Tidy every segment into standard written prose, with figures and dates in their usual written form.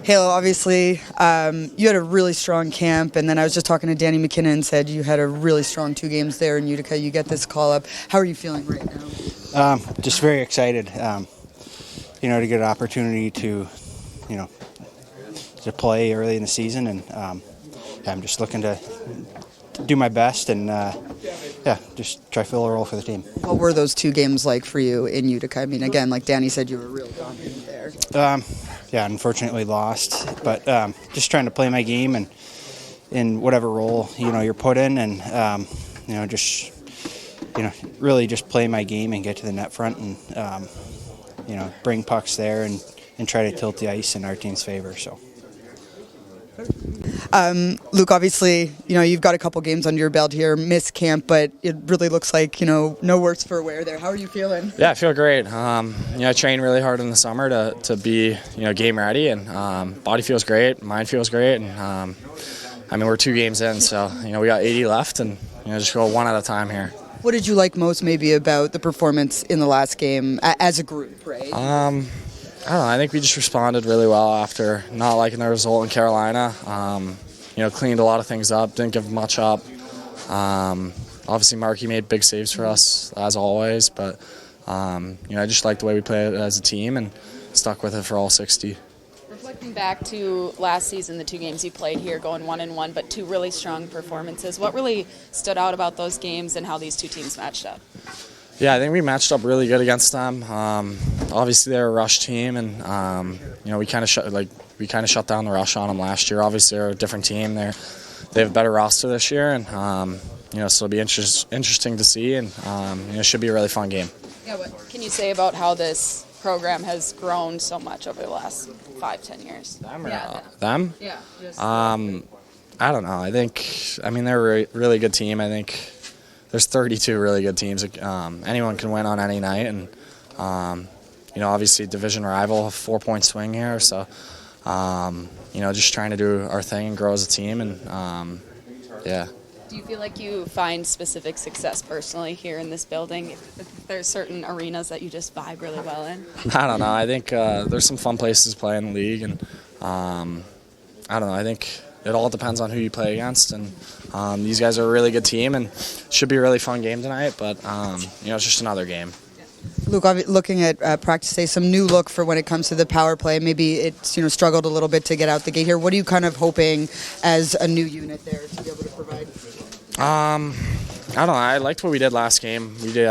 Halo, obviously, you had a really strong camp, and then I was just talking to Danny McKinnon and said you had a really strong 2 games there in Utica. You get this call up. How are you feeling right now? Just very excited, to get an opportunity to play early in the season, and I'm just looking to do my best and just try to fill a role for the team. What were those 2 games like for you in Utica? I mean, again, like Danny said, you were real dominant there. Unfortunately lost, but just trying to play my game and in whatever role you're put in, and really just play my game and get to the net front and bring pucks there and try to tilt the ice in our team's favor. So. Luke, obviously, you've got a couple games under your belt here, missed camp, but it really looks like, no worse for wear there. How are you feeling? Yeah, I feel great. I trained really hard in the summer to be, game ready, and body feels great, mind feels great, and we're 2 games in, so, we got 80 left, and, just go one at a time here. What did you like most maybe about the performance in the last game as a group, right? I don't know. I think we just responded really well after not liking the result in Carolina. Cleaned a lot of things up, didn't give much up. Obviously, Markey made big saves for us, as always. But, I just liked the way we played as a team and stuck with it for all 60. Reflecting back to last season, the 2 games you played here, going 1-1, but 2 really strong performances. What really stood out about those games and how these 2 teams matched up? Yeah, I think we matched up really good against them. Obviously, they're a rush team, and we kind of shut down the rush on them last year. Obviously, they're a different team. They have a better roster this year, and so it'll be interesting to see, and it should be a really fun game. Yeah, what can you say about how this program has grown so much over the last 5-10 years? Them? Yeah. I don't know. They're a really good team. I think there's 32 really good teams. Anyone can win on any night, and obviously division rival, 4-point swing here. So, just trying to do our thing and grow as a team, and yeah. Do you feel like you find specific success personally here in this building? If there's certain arenas that you just vibe really well in? I don't know. I think there's some fun places to play in the league, and I don't know. I think it all depends on who you play against, and these guys are a really good team, and it should be a really fun game tonight, but it's just another game. Luke, looking at practice today, some new look for when it comes to the power play. Maybe it's struggled a little bit to get out the gate here. What are you kind of hoping as a new unit there to be able to provide? I don't know. I liked what we did last game. We did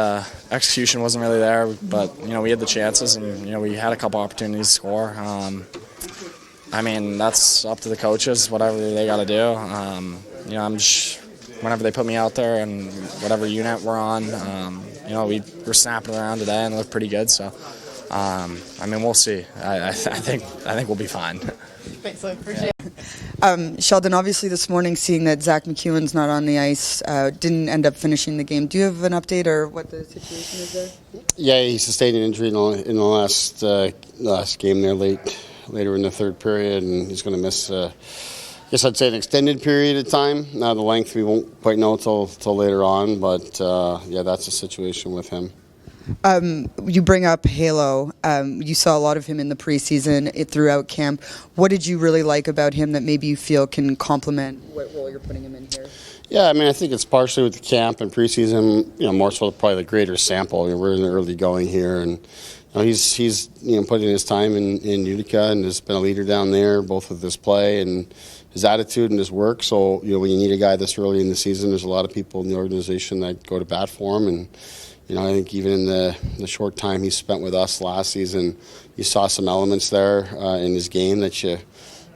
execution wasn't really there, but we had the chances, and we had a couple opportunities to score. That's up to the coaches, whatever they got to do. I'm just, whenever they put me out there and whatever unit we're on, we were snapping around today and looked pretty good. So, we'll see. I think we'll be fine. Thanks, Luke. Appreciate it. Sheldon, obviously this morning, seeing that Zach McEwen's not on the ice, didn't end up finishing the game. Do you have an update or what the situation is there? Yeah, he sustained an injury in the last game there later in the third period, and he's going to miss, I guess I'd say, an extended period of time. Now the length we won't quite know till later on, but that's the situation with him. You bring up Halo. You saw a lot of him in the preseason throughout camp. What did you really like about him that maybe you feel can complement what role you're putting him in here? Yeah, I think it's partially with the camp and preseason, more so probably the greater sample. We're in the early going here, and he's putting his time in Utica and has been a leader down there, both with his play and his attitude and his work. So, when you need a guy this early in the season, there's a lot of people in the organization that go to bat for him. And, I think even in the short time he spent with us last season, you saw some elements there in his game that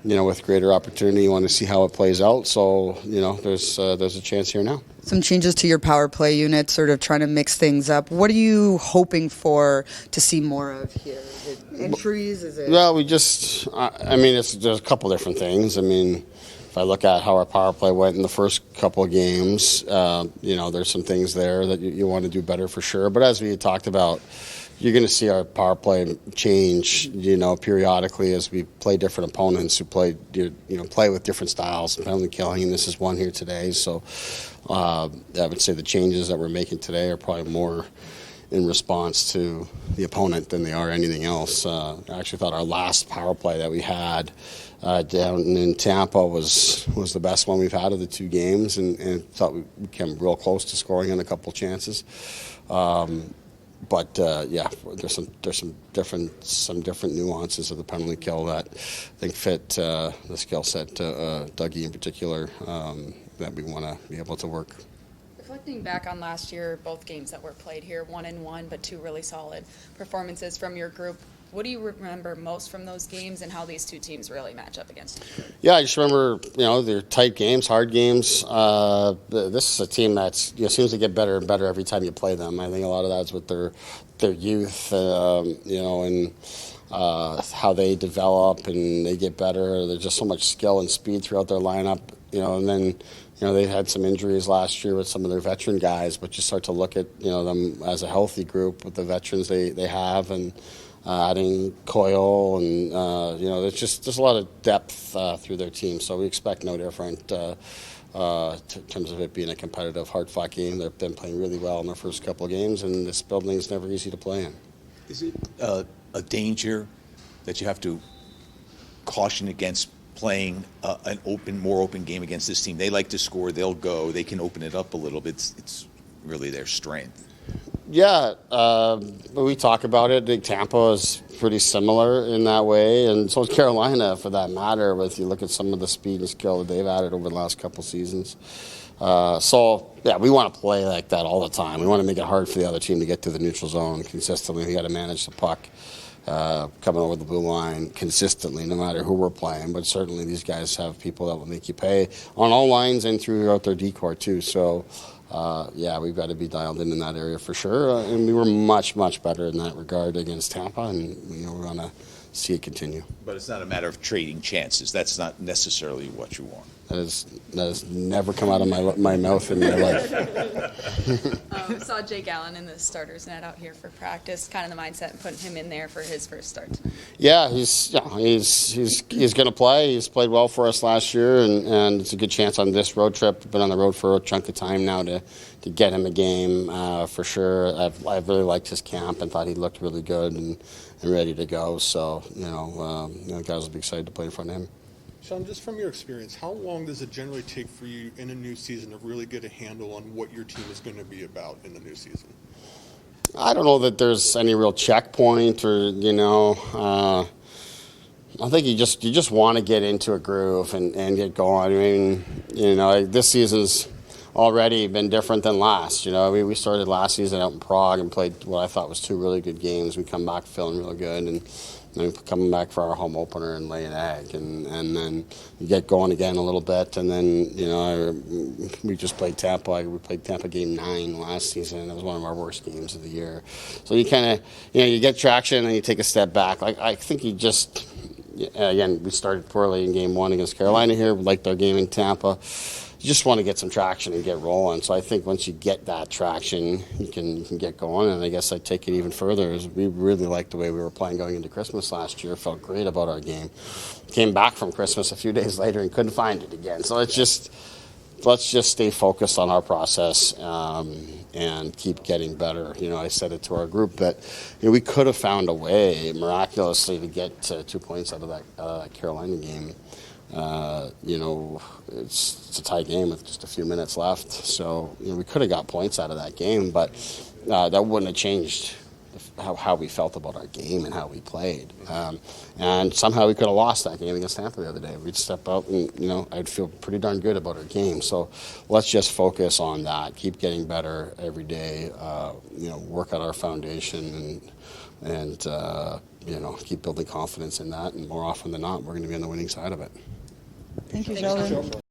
with greater opportunity, you want to see how it plays out. So, there's a chance here now. Some changes to your power play unit, sort of trying to mix things up. What are you hoping for to see more of here? Is it entries? Is it? Well, there's a couple different things. If I look at how our power play went in the first couple of games, there's some things there that you want to do better for sure. But as we had talked about, you're going to see our power play change, periodically as we play different opponents who play with different styles, penalty killing, and this is one here today. So I would say the changes that we're making today are probably more in response to the opponent than they are anything else. I actually thought our last power play that we had down in Tampa was the best one we've had of the 2 games, and thought we came real close to scoring on a couple chances. But there's some different nuances of the penalty kill that I think fit the skill set, Dougie in particular, that we want to be able to work. Reflecting back on last year, both games that were played here, 1-1, but 2 really solid performances from your group. What do you remember most from those games, and how these 2 teams really match up against each other? Yeah, I just remember, they're tight games, hard games. This is a team that seems to get better and better every time you play them. I think a lot of that's with their youth, and how they develop and they get better. There's just so much skill and speed throughout their lineup, and then they had some injuries last year with some of their veteran guys, but you start to look at them as a healthy group with the veterans they have, and adding Coyle, and there's just a lot of depth through their team. So we expect no different in terms of it being a competitive, hard-fought game. They've been playing really well in their first couple of games, and this building is never easy to play in. Is it a danger that you have to caution against playing an more open game against this team? They like to score, they'll go, they can open it up a little bit. It's really their strength. Yeah, we talk about it. I think Tampa is pretty similar in that way, and so is Carolina, for that matter, if you look at some of the speed and skill that they've added over the last couple seasons. We want to play like that all the time. We want to make it hard for the other team to get to the neutral zone consistently. We got to manage the puck coming over the blue line consistently, no matter who we're playing. But certainly these guys have people that will make you pay on all lines and throughout their decor too. So we've got to be dialed in that area for sure. And we were much, much better in that regard against Tampa, and we're going to see it continue. But it's not a matter of trading chances. That's not necessarily what you want. That has never come out of my mouth in my life. Saw Jake Allen in the starters net out here for practice. Kind of the mindset and putting him in there for his first start tonight. Yeah, he's going to play. He's played well for us last year, and it's a good chance on this road trip. Been on the road for a chunk of time now to get him a game for sure. I've really liked his camp and thought he looked really good and ready to go. So guys will be excited to play in front of him. Sean, just from your experience, how long does it generally take for you in a new season to really get a handle on what your team is going to be about in the new season? I don't know that there's any real checkpoint, or I think you just want to get into a groove and get going. I mean, this season's already been different than last. We started last season out in Prague and played what I thought was 2 really good games. We come back feeling real good, and then coming back for our home opener and lay an egg, and then you get going again a little bit, and then we just played Tampa. We played Tampa game 9 last season, and it was one of our worst games of the year. So you kind of you get traction and you take a step back. I think you just again, we started poorly in game 1 against Carolina here. We liked our game in Tampa. You just want to get some traction and get rolling. So I think once you get that traction, you can get going. And I guess I'd take it even further. Is we really liked the way we were playing going into Christmas last year. Felt great about our game. Came back from Christmas a few days later and couldn't find it again. So let's just stay focused on our process and keep getting better. I said it to our group that we could have found a way miraculously to get 2 points out of that Carolina game. It's a tie game with just a few minutes left. So, we could have got points out of that game, but that wouldn't have changed how we felt about our game and how we played. And somehow we could have lost that game against Tampa the other day. We'd step out and, I'd feel pretty darn good about our game. So let's just focus on that, keep getting better every day, work on our foundation and keep building confidence in that. And more often than not, we're going to be on the winning side of it. Thank you, Halonen.